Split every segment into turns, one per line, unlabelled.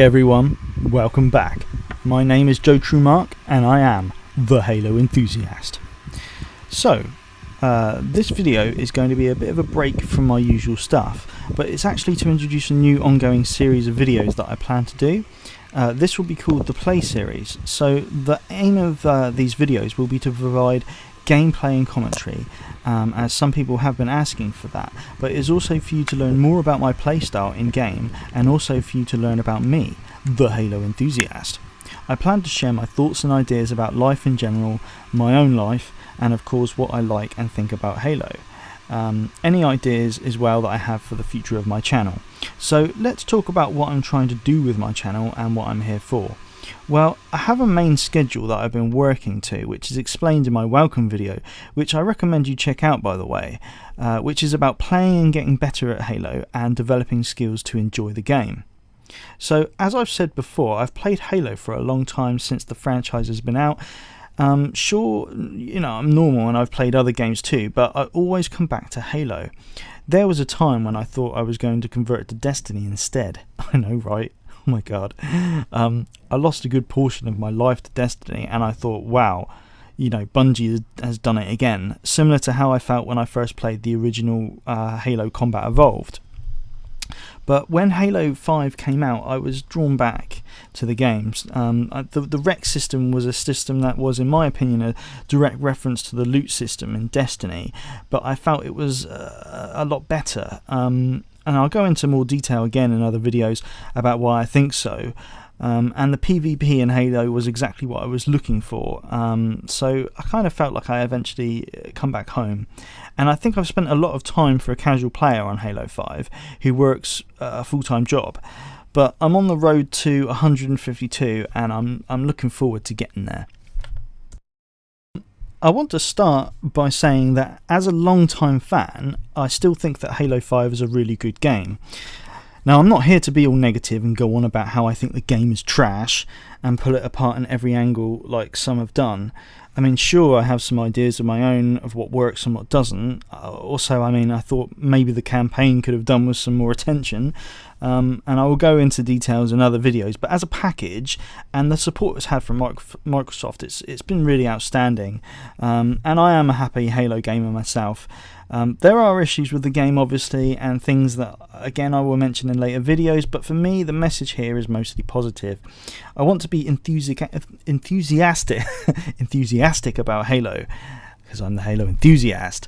Hey everyone, welcome back. My name is Joe Truemark and I am the Halo Enthusiast. So, this video is going to be a bit of a break from my usual stuff, but it's actually to introduce a new ongoing series of videos that I plan to do. This will be called the Play Series. So the aim of these videos will be to provide gameplay and commentary, as some people have been asking for that, but it is also for you to learn more about my playstyle in game and also for you to learn about me, the Halo Enthusiast. I plan to share my thoughts and ideas about life in general, my own life, and of course what I like and think about Halo. Any ideas as well that I have for the future of my channel. So let's talk about what I'm trying to do with my channel and what I'm here for. Well, I have a main schedule that I've been working to, which is explained in my welcome video, which I recommend you check out, by the way, which is about playing and getting better at Halo and developing skills to enjoy the game. So, as I've said before, I've played Halo for a long time since the franchise has been out. Sure, you know, I'm normal and I've played other games too, but I always come back to Halo. There was a time when I thought I was going to convert to Destiny instead. I know, right? Oh my god. I lost a good portion of my life to Destiny and I thought, wow, you know, Bungie has done it again. Similar to how I felt when I first played the original Halo Combat Evolved. But when Halo 5 came out, I was drawn back to the games. The rec system was a system that was, in my opinion, a direct reference to the loot system in Destiny, but I felt it was a lot better. And I'll go into more detail again in other videos about why I think so. And the PvP in Halo was exactly what I was looking for. So I kind of felt like I eventually come back home. And I think I've spent a lot of time for a casual player on Halo 5 who works a full-time job. But I'm on the road to 152 and I'm looking forward to getting there. I want to start by saying that as a long-time fan, I still think that Halo 5 is a really good game. Now, I'm not here to be all negative and go on about how I think the game is trash and pull it apart in every angle like some have done. I mean, sure, I have some ideas of my own of what works and what doesn't. Also, I mean, I thought maybe the campaign could have done with some more attention. And I will go into details in other videos, but as a package and the support it's had from Microsoft, it's been really outstanding. And I am a happy Halo gamer myself. There are issues with the game, obviously, and things that, again, I will mention in later videos, but for me, the message here is mostly positive. I want to be enthusiastic about Halo, because I'm the Halo Enthusiast.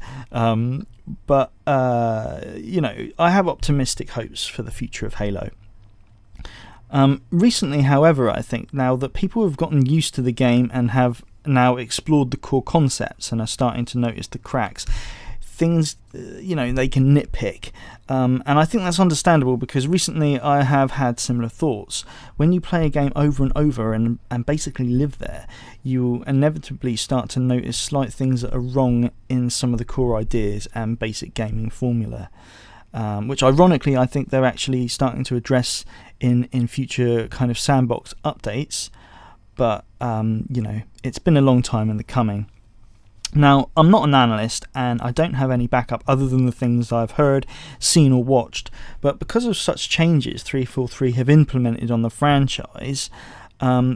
But you know, I have optimistic hopes for the future of Halo. Recently, however, I think now that people have gotten used to the game and have now explored the core concepts and are starting to notice the cracks, things, you know, they can nitpick, and I think that's understandable because recently I have had similar thoughts. When you play a game over and over and basically live there, you inevitably start to notice slight things that are wrong in some of the core ideas and basic gaming formula, which ironically I think they're actually starting to address in future kind of sandbox updates, but you know, it's been a long time in the coming. Now, I'm not an analyst and I don't have any backup other than the things I've heard, seen or watched, but because of such changes 343 have implemented on the franchise,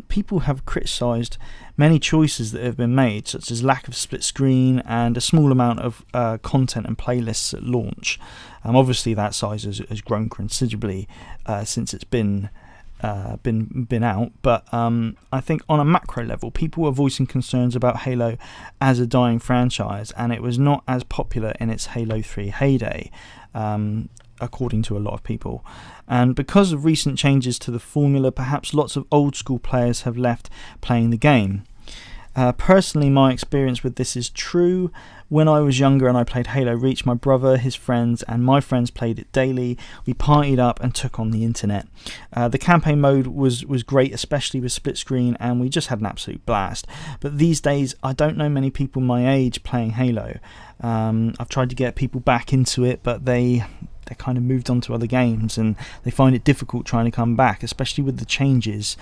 people have criticised many choices that have been made, such as lack of split screen and a small amount of content and playlists at launch. Obviously that size has grown considerably since it's been out, but I think on a macro level people were voicing concerns about Halo as a dying franchise, and it was not as popular in its Halo 3 heyday, according to a lot of people. And because of recent changes to the formula, perhaps lots of old school players have left playing the game. Personally, my experience with this is true. When I was younger and I played Halo Reach, my brother, his friends and my friends played it daily. We partied up and took on the internet. The campaign mode was great, especially with split screen, and we just had an absolute blast. But these days I don't know many people my age playing Halo. I've tried to get people back into it, but they kind of moved on to other games and they find it difficult trying to come back, especially with the changes.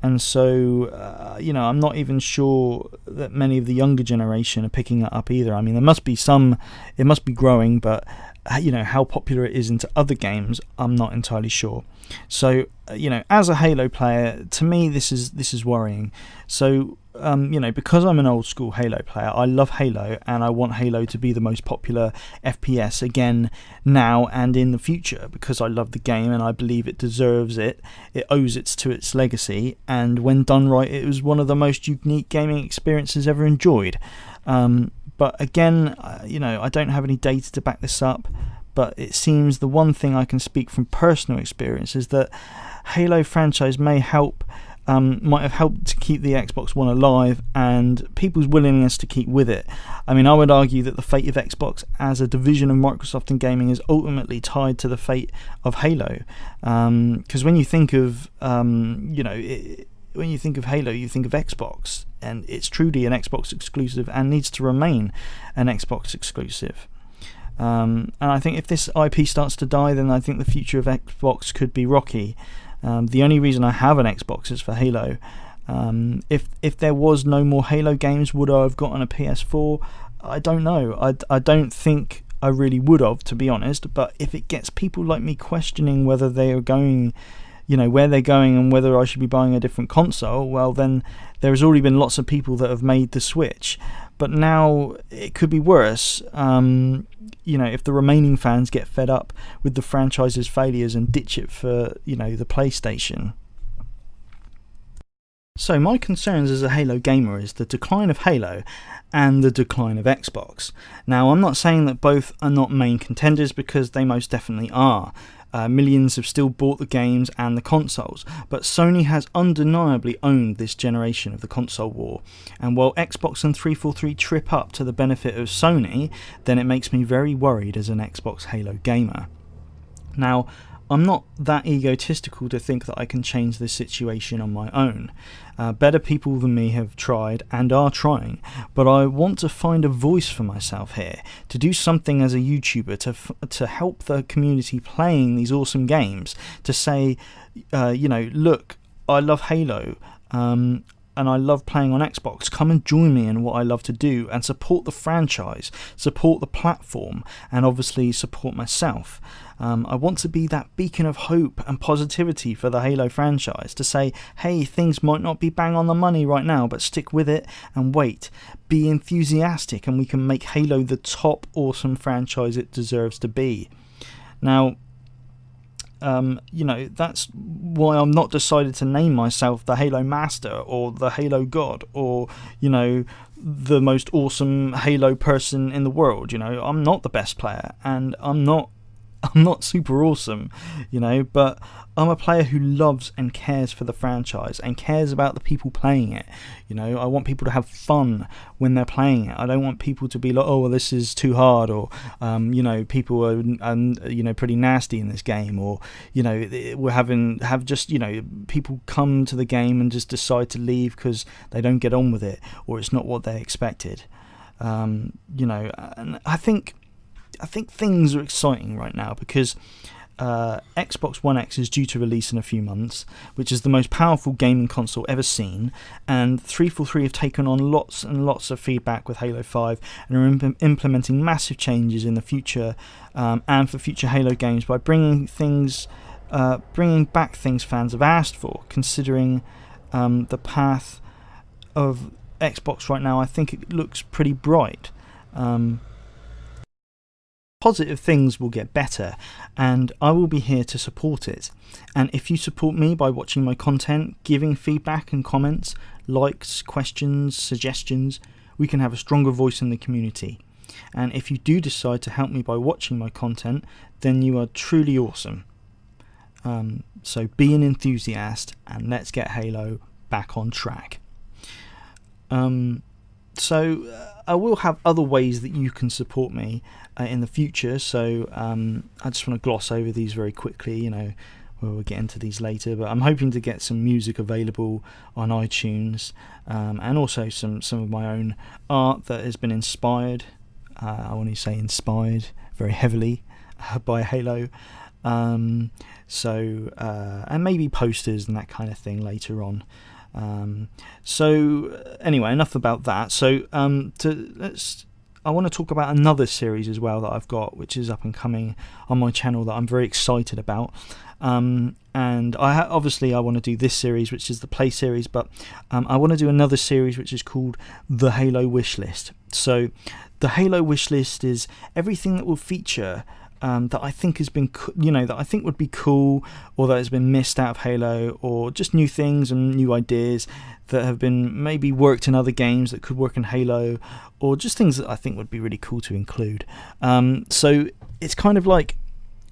And so, you know, I'm not even sure that many of the younger generation are picking it up either. I mean, there must be some, it must be growing, but how popular it is into other games, I'm not entirely sure. So as a Halo player, to me this is worrying. So because I'm an old school Halo player, I love Halo, and I want Halo to be the most popular FPS again now and in the future, because I love the game and I believe it deserves it. It owes it to its legacy, and when done right, it was one of the most unique gaming experiences ever enjoyed. But again, I don't have any data to back this up, but it seems the one thing I can speak from personal experience is that Halo franchise might have helped to keep the Xbox One alive and people's willingness to keep with it. I mean, I would argue that the fate of Xbox as a division of Microsoft in gaming is ultimately tied to the fate of Halo. Because when you think of when you think of Halo, you think of Xbox, and it's truly an Xbox exclusive and needs to remain an Xbox exclusive. And I think if this IP starts to die, then I think the future of Xbox could be rocky. The only reason I have an Xbox is for Halo. If there was no more Halo games, would I have gotten a PS4? I don't know. I don't think I really would have, to be honest. But if it gets people like me questioning whether they are going, where they're going and whether I should be buying a different console, well, then there's already been lots of people that have made the switch. But now it could be worse. If the remaining fans get fed up with the franchise's failures and ditch it for, the PlayStation. So my concerns as a Halo gamer is the decline of Halo and the decline of Xbox. Now, I'm not saying that both are not main contenders, because they most definitely are. Millions have still bought the games and the consoles, but Sony has undeniably owned this generation of the console war. And while Xbox and 343 trip up to the benefit of Sony, then it makes me very worried as an Xbox Halo gamer. Now, I'm not that egotistical to think that I can change this situation on my own. Better people than me have tried and are trying, but I want to find a voice for myself here, to do something as a YouTuber to help the community playing these awesome games, to say, look, I love Halo, and I love playing on Xbox. Come and join me in what I love to do, and support the franchise, support the platform, and obviously support myself. I want to be that beacon of hope and positivity for the Halo franchise, to say, hey, things might not be bang on the money right now, but stick with it and wait. Be enthusiastic, and we can make Halo the top awesome franchise it deserves to be. Now, that's why I'm not decided to name myself the Halo Master or the Halo God or, the most awesome Halo person in the world. I'm not the best player, and I'm not super awesome, but I'm a player who loves and cares for the franchise and cares about the people playing it. I want people to have fun when they're playing it. I don't want people to be like, oh, well, this is too hard, or people are pretty nasty in this game, or we're have just people come to the game and just decide to leave because they don't get on with it, or it's not what they expected. And I think things are exciting right now, because Xbox One X is due to release in a few months, which is the most powerful gaming console ever seen, and 343 have taken on lots and lots of feedback with Halo 5 and are implementing massive changes in the future, and for future Halo games, by bringing back things fans have asked for. Considering the path of Xbox right now, I think it looks pretty bright. Positive things will get better, and I will be here to support it. And if you support me by watching my content, giving feedback and comments, likes, questions, suggestions, we can have a stronger voice in the community. And if you do decide to help me by watching my content, then you are truly awesome. So be an enthusiast, and let's get Halo back on track. So I will have other ways that you can support me in the future, so I just want to gloss over these very quickly. We'll get into these later, but I'm hoping to get some music available on iTunes, and also some of my own art that has been inspired, I want to say inspired very heavily by Halo, and maybe posters and that kind of thing later on. So anyway, enough about that. So I want to talk about another series as well that I've got, which is up and coming on my channel, that I'm very excited about. And obviously I want to do this series, which is the play series, but I want to do another series which is called the Halo Wishlist. So the Halo Wishlist is everything that will feature that I think has been, that I think would be cool, or that has been missed out of Halo, or just new things and new ideas that have been maybe worked in other games that could work in Halo, or just things that I think would be really cool to include. So it's kind of like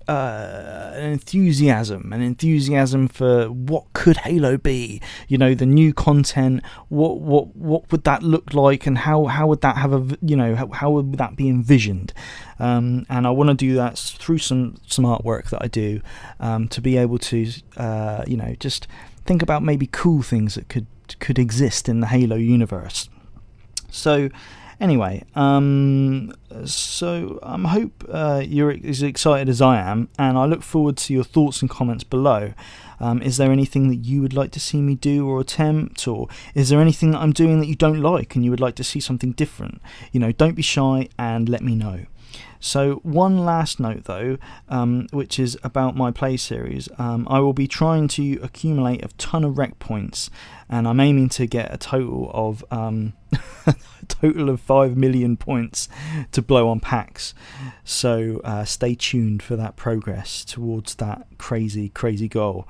an enthusiasm for what could Halo be, the new content, what would that look like, and how would that have how would that be envisioned, and I want to do that through some artwork that I do, to be able to just think about maybe cool things that could exist in the Halo universe. So anyway, so I hope you're as excited as I am, and I look forward to your thoughts and comments below. Is there anything that you would like to see me do or attempt, or is there anything that I'm doing that you don't like and you would like to see something different? Don't be shy and let me know. So one last note though, which is about my play series. I will be trying to accumulate a ton of rec points, and I'm aiming to get a total of 5 million points to blow on packs. So stay tuned for that progress towards that crazy goal.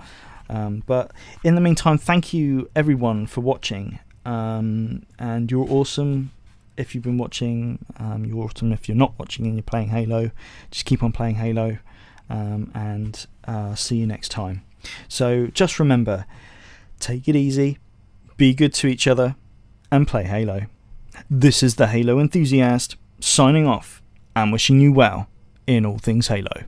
But in the meantime, thank you everyone for watching, and you're awesome. If you've been watching, you're awesome. If you're not watching and you're playing Halo, just keep on playing Halo, and see you next time. So just remember, take it easy, be good to each other, and play Halo. This is the Halo Enthusiast, signing off and wishing you well in all things Halo.